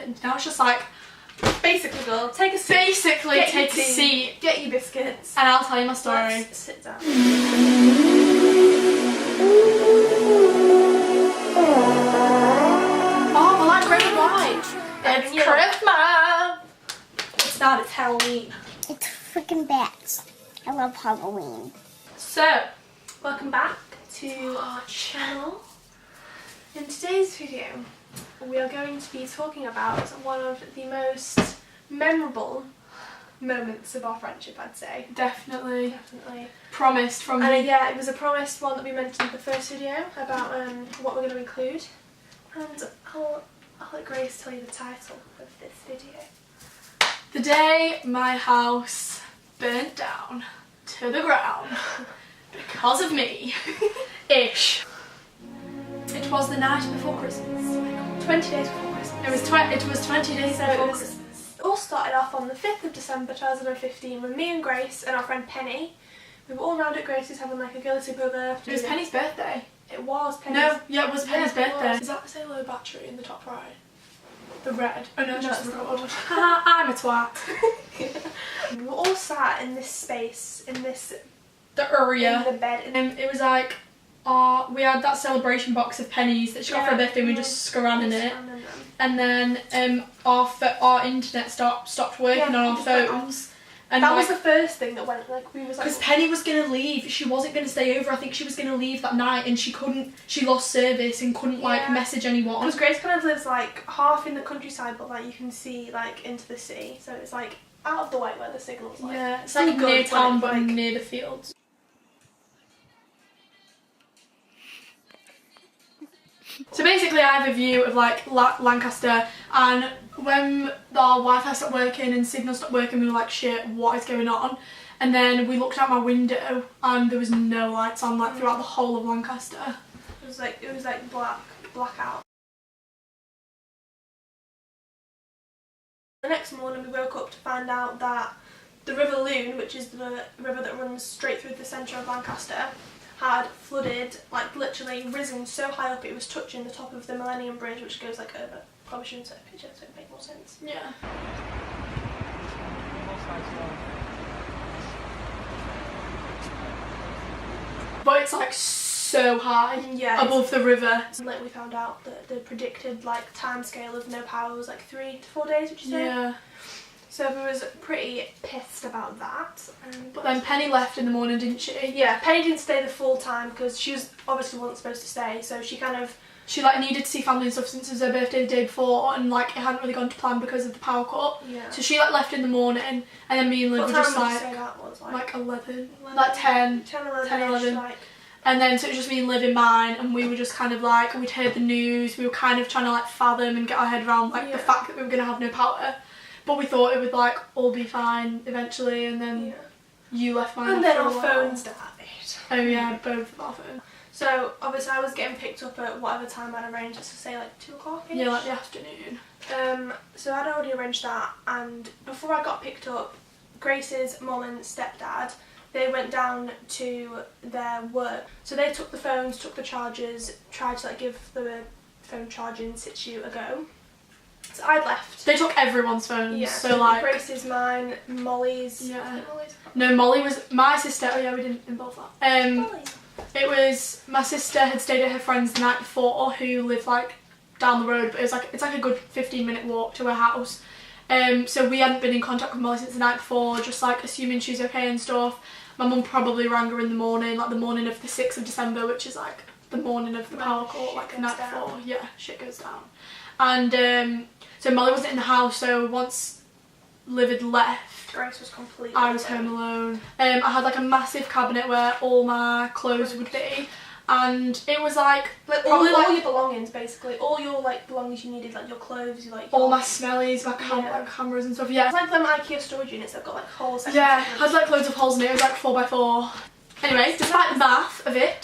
happened. Now it's just like, basically, girl, take a seat. Basically, take a seat. Get your biscuits. And I'll tell you my story. Let's sit down. Oh, well, like red and white. It's It's Christmas. It's not, it's Halloween. It's freaking bats. I love Halloween. So, welcome back to our channel. In today's video, we are going to be talking about one of the most memorable moments of our friendship, I'd say. Definitely. Definitely. Promised from And me. yeah, it was a promised one that we mentioned in the first video about what we're going to include. And I'll let Grace tell you the title of this video. The day my house burnt down to the ground because of me. Ish. It was the night before Christmas. 20 days before Christmas. It was 20 days So before it was- Christmas. It all started off on the 5th of December 2015 when me and Grace and our friend Penny, we were all round at Grace's having like a girly sleepover. It was Penny's birthday. It was Penny's. No, yeah, it was Penny's Yeah, it birthday. was. Is that the say low battery in the top right? The red. Oh no, it's No, just it's the not. record. I'm a twat. We were all sat in this space, in this The area. in the bed. It was like, we had that celebration box of pennies that she got for her Yeah. birthday and we just scran in it. Surrounding them. And then our internet stopped working on our just went phones. And That was the first thing that went, like, we was like... because Penny was going to leave, she wasn't going to stay over. I think she was going to leave that night and she lost service and couldn't like Yeah. message anyone. Because Grace kind of lives like half in the countryside, but like you can see like into the sea, so it's like out of the way where the signal's like. Yeah, it's still like good near when town it's, but like- near the fields. So basically I have a view of like Lancaster, and when our Wi-Fi stopped working and signal stopped working we were like, shit, what is going on? And then we looked out my window and there was no lights on like throughout the whole of Lancaster. It was like blackout. The next morning we woke up to find out that the River Lune, which is the river that runs straight through the centre of Lancaster, had flooded, like literally risen so high up it was touching the top of the Millennium Bridge, which goes like over. Probably shouldn't take a picture so it make more sense. Yeah. But it's like so high Yeah. above the river. And like we found out that the predicted like time scale of no power was like 3 to 4 days, which is Yeah. So we was pretty pissed about that. But then Penny left in the morning, didn't she? Yeah, Penny didn't stay the full time because she was obviously wasn't supposed to stay, so she kind of... She like needed to see family and stuff since it was her birthday the day before, and like it hadn't really gone to plan because of the power cut. Yeah. So she like left in the morning, and then me and Liv What were time just would you like say that was? like 11, 11? like 10. 10, 11, 10, 11. like... And then so it was just me and Liv in mine, and we were just kind of like, we'd heard the news, we were kind of trying to like fathom and get our head around like Yeah. the fact that we were going to have no power. But we thought it would like all be fine eventually, and then Yeah. you left mine. And then after our a while. phones died. Oh yeah, both of our phones. So obviously I was getting picked up at whatever time I'd arranged, just to say like 2 o'clock. Yeah, like the afternoon. So I'd already arranged that, and before I got picked up, Grace's mum and stepdad, they went down to their work. So they took the phones, took the chargers, tried to like give the phone charge in situ a go. So I'd left. They took everyone's phones, Yeah, so like... Grace's, mine, Molly's. Yeah. I think Molly's. No, Molly was my sister. Oh yeah, we didn't involve that. Molly. It was my sister had stayed at her friend's the night before, who lived like down the road, but it's like a good 15-minute walk to her house. So we hadn't been in contact with Molly since the night before, just like assuming she's okay and stuff. My mum probably rang her in the morning, like the morning of the 6th of December, which is like the morning of the When power cut, shit like the goes night down. before. Yeah, shit goes down. And so Molly wasn't in the house, so once Liv had left, Grace was completely I was home alone. I had like a massive cabinet where all my clothes would be, and it was like all probably like your belongings, basically. All your like belongings you needed, like your clothes, you like all my smellies, my Yeah. like cameras and stuff. Yeah, It's like them IKEA storage units that got like holes. yeah, had like loads of holes in it. It was like 4x4. Anyway, despite the math of it,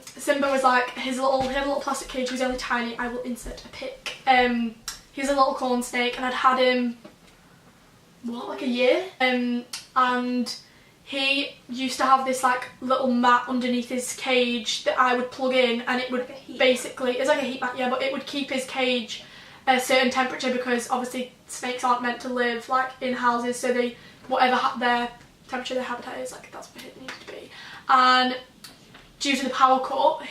Simba was like his little plastic cage was only tiny. I will insert a pic. He was a little corn snake, and I'd had him like a year. And he used to have this like little mat underneath his cage that I would plug in, and it would Like a heat basically, it's like a heat mat, yeah, but it would keep his cage a certain temperature, because obviously snakes aren't meant to live like in houses, so they, whatever their temperature, their habitat is, like that's what it needs to be. And due to the power cut,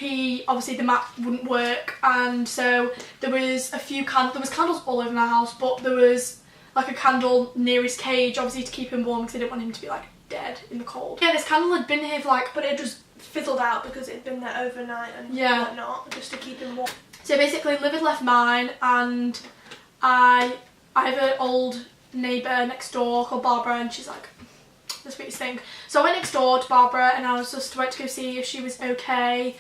obviously the mat wouldn't work, and so there was candles all over my house, but there was like a candle near his cage, obviously to keep him warm, because I didn't want him to be like dead in the cold. Yeah, this candle had been here for like, but it just fizzled out because it had been there overnight and whatnot, just to keep him warm. So basically Liv had left mine, and I have an old neighbour next door called Barbara, and she's like the sweetest thing. So I went next door to Barbara and I went to go see if she was okay.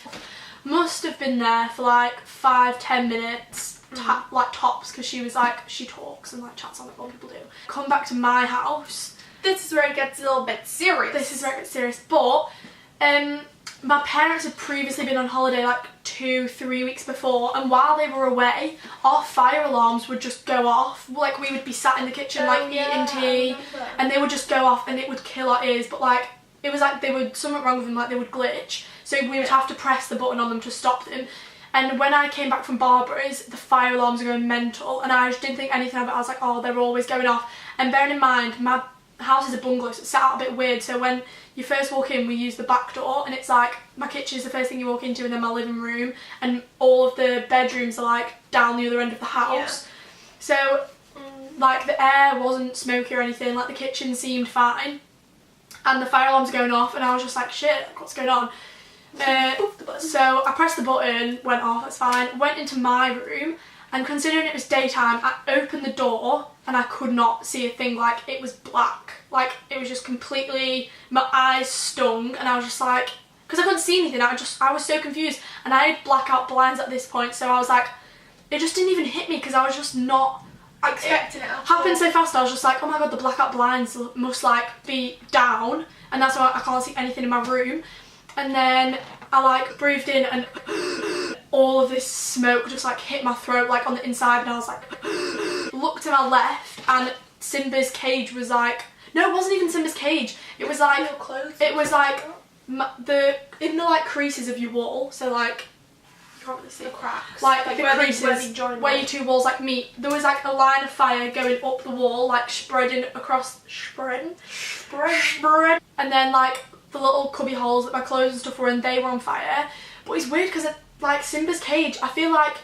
Must have been there for like 5-10 minutes, like tops, because she was like, she talks and like chats on like what people do. Come back to my house. This is where it gets a little bit serious. But my parents had previously been on holiday like 2-3 weeks before, and while they were away, our fire alarms would just go off. Like we would be sat in the kitchen eating tea, and they would just go off and it would kill our ears. But like it was like something wrong with them, like they would glitch, so we would have to press the button on them to stop them. And when I came back from Barbara's, the fire alarms were going mental, and I just didn't think anything of it. I was like, oh, they're always going off. And bearing in mind, my house is a bungalow, so it's set out a bit weird, so when you first walk in we use the back door, and it's like my kitchen is the first thing you walk into, and then my living room, and all of the bedrooms are like down the other end of the house. So like the air wasn't smoky or anything, like the kitchen seemed fine, and the fire alarm's going off, and I was just like, shit, like, what's going on? So I pressed the button, went off, that's fine, went into my room, and considering it was daytime, I opened the door and I could not see a thing. Like it was black, like it was just completely, my eyes stung, and I was just like, because I couldn't see anything, I was so confused, and I had blackout blinds at this point, so I was like, it just didn't even hit me because I was just not expecting it. Happened so fast, I was just like, oh my god, the blackout blinds must like be down, and that's why I can't see anything in my room. And then I like breathed in, and all of this smoke just like hit my throat like on the inside, and I was like looked to my left, and Simba's cage was like, no, it wasn't even Simba's cage, it was like in the like creases of your wall, so like you can't really see the cracks, like the where creases where your two walls like meet, there was like a line of fire going up the wall, like spreading across, spread, and then like the little cubby holes that my clothes and stuff were in, they were on fire. But it's weird because like Simba's cage, I feel like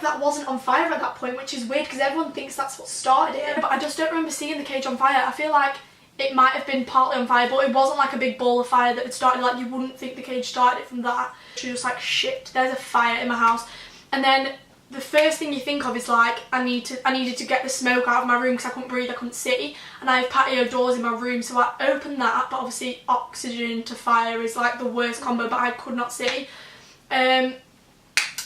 that wasn't on fire at that point, which is weird because everyone thinks that's what started it, but I just don't remember seeing the cage on fire. I feel like it might have been partly on fire, but it wasn't like a big ball of fire that had started, like you wouldn't think the cage started it from that. She was just like, shit, there's a fire in my house. And then the first thing you think of is like, I needed to get the smoke out of my room because I couldn't breathe, I couldn't see, and I have patio doors in my room, so I opened that, but obviously oxygen to fire is like the worst combo, but I could not see. And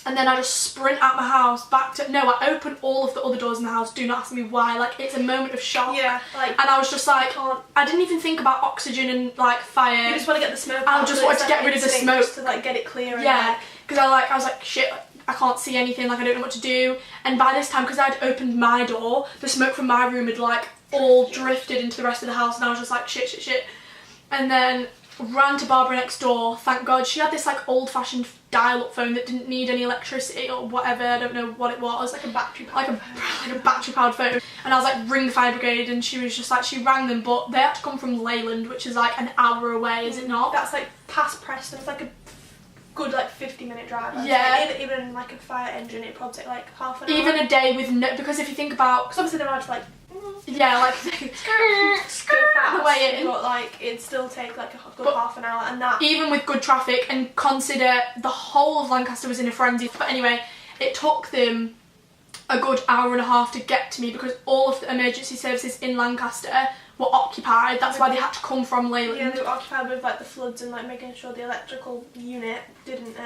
then I just sprint out my house back to, no, I opened all of the other doors in the house, do not ask me why, like it's a moment of shock. Yeah, like, and I was just like, I didn't even think about oxygen and like fire. You just want to get the smoke out. I just wanted to get rid of the smoke. Just to like get it clear. Yeah, because I was like, shit, I can't see anything, like I don't know what to do. And by this time, because I'd opened my door, the smoke from my room had like all drifted into the rest of the house, and I was just like, shit. And then ran to Barbara next door, thank God. She had this like old-fashioned dial-up phone that didn't need any electricity or whatever, I don't know what it was. Like a battery-powered like a battery-powered phone. And I was like, ring the fire brigade, and she was just like, she rang them, but they had to come from Leyland, which is like an hour away, is it not? That's like past Preston, it's like a good like 50-minute drive. Yeah. Even like a fire engine, it'd probably take like half an hour. Even a day with no, because if you think about, because obviously they're allowed to like yeah, like go fast, the way in, but like it'd still take like a good half an hour, and that even with good traffic, and consider the whole of Lancaster was in a frenzy. But anyway, it took them a good hour and a half to get to me because all of the emergency services in Lancaster were occupied. That's why they had to come from Leyland. Yeah, they were occupied with like the floods and like making sure the electrical unit didn't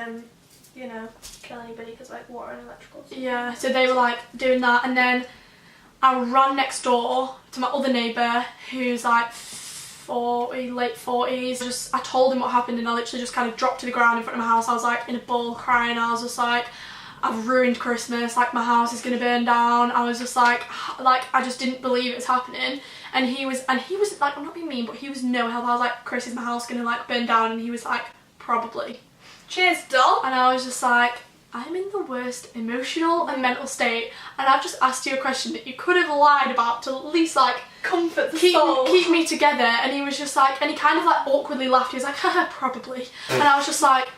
you know, kill anybody because like water and electricals. Yeah, so they were like doing that, and then I ran next door to my other neighbour who's like 40, late 40s. I told him what happened, and I literally just kind of dropped to the ground in front of my house. I was like in a ball crying. I was just like, I've ruined Christmas, like my house is gonna burn down. I was just like I just didn't believe it was happening. And he was like, I'm not being mean, but he was no help. I was like, Chris, is my house gonna like burn down? And he was like, probably. Cheers, doll. And I was just like, I'm in the worst emotional and mental state, and I've just asked you a question that you could have lied about to at least like Comfort the soul. keep me together. And he was just like, and he kind of like awkwardly laughed. He was like, haha, probably. And I was just like,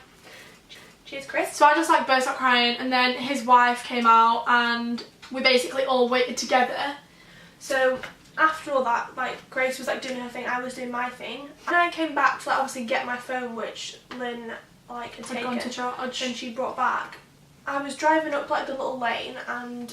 cheers, Chris. so I just like burst out crying, and then his wife came out and we basically all waited together. So after all that, like Grace was like doing her thing, I was doing my thing. And I came back to like obviously get my phone, which Lynn like had I'd gone to taken charge. and she brought back. I was driving up like the little lane and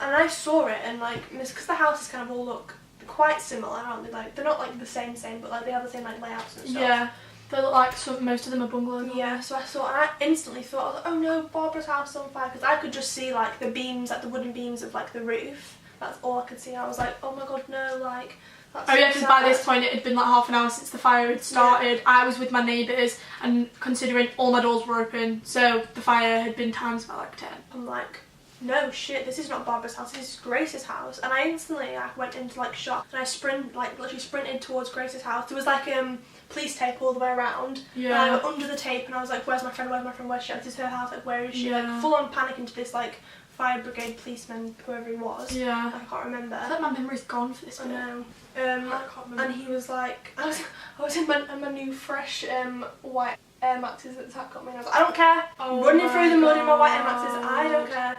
I saw it, and like because the houses kind of all look quite similar, aren't they? Like they're not like the same, but like they have the same like layouts and stuff. Yeah, they look like most of them are bungalows. Yeah, so I saw, and I instantly thought, I was like, oh no, Barbara's house is on fire, because I could just see like the beams, like the wooden beams of like the roof. That's all I could see. I was like, oh my god, no, like. That's Oh yeah, so because by sad. this point it had been like half an hour since the fire had started. Yeah. I was with my neighbours, and considering all my doors were open, so the fire had been times by like 10. I'm like, no shit, this is not Barbara's house, this is Grace's house. And I instantly went into like shock, and I literally sprinted towards Grace's house. There was like police tape all the way around. Yeah. And I went under the tape, and I was like, where's my friend, where's she at? This is her house, like where is she? Yeah. Like full on panic into this like fire brigade policeman, whoever he was. Yeah. I can't remember. I feel like my memory's gone for this I bit. know. I can't remember. And he was like, I was in my new fresh white Air Maxes that Zach got me, and I was like, I don't care. Oh Running my through the mud in my white Air Maxes, God. I don't care.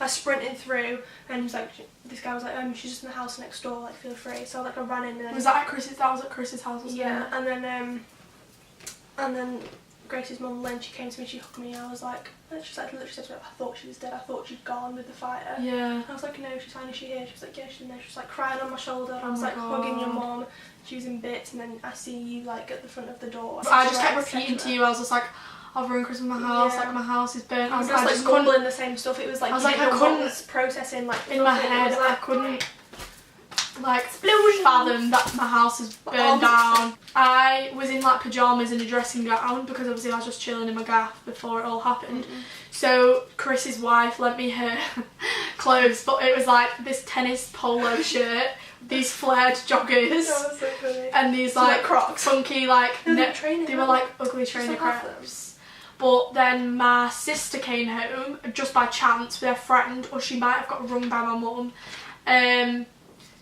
I sprinted through, and he was like, this guy was like, she's just in the house next door, like feel free. So like I ran in, and then Was that at Chris's? That was at Chris's house, wasn't yeah, it? and then Grace's mum Lynn, she came to me, she hugged me, and I was like, she literally said to me, I thought she was dead, I thought she'd gone with the fire. Yeah. I was like, no, she's fine, is she here? She was like, yeah, she's in there. She was like crying on my shoulder, and I Oh was my like hugging your God. mum. She was in bits, and then I see you like at the front of the door. I just kept repeating to you, I was just like, I've ruined Chris in my house, Yeah. like my house is burnt. I was I just like just couldn't, mumbling the same stuff. It was like, I was like, I your couldn't- mum's processing like in my it head, was I like, couldn't like fathom that my house is burned down. I was in like pyjamas and a dressing gown because obviously I was just chilling in my gaff before it all happened. So Chris's wife lent me her clothes, but it was like this tennis polo shirt, these flared joggers, That was so funny. and these So, like like, Crocs? funky like They were net trainers, they were weren't like ugly trainer still have them? crepes. But then my sister came home just by chance with her friend, or she might have got rung by my mum,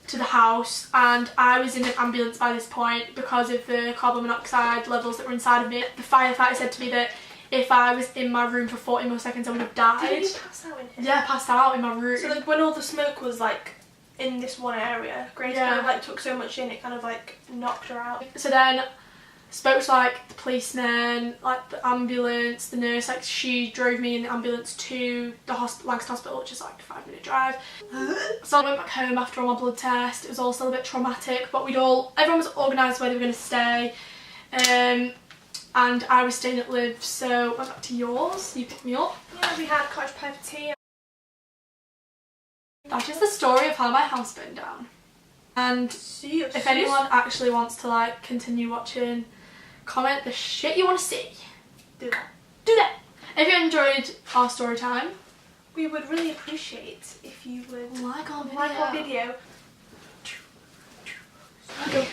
to the house, and I was in an ambulance by this point because of the carbon monoxide levels that were inside of me. The firefighter said to me that if I was in my room for 40 more seconds I would have died. Did you pass out in here? Yeah, I passed out in my room. So like when all the smoke was like in this one area, Grace Yeah. kind of like took so much in, it kind of like knocked her out. So then spoke to like the policeman, like the ambulance, the nurse, like she drove me in the ambulance to the Lancaster Hospital, which is like a 5-minute drive. So I went back home after all my blood test. It was all still a bit traumatic, but everyone was organised where they were going to stay. And I was staying at Liv, so I went back to yours, you picked me up. Yeah, we had cottage pie for tea. That is the story of how my house burned down. And See, if anyone actually wants to like continue watching, comment the shit you want to see. do that, Do that. If you enjoyed our story time, we would really appreciate if you would like our video. like our video. Go.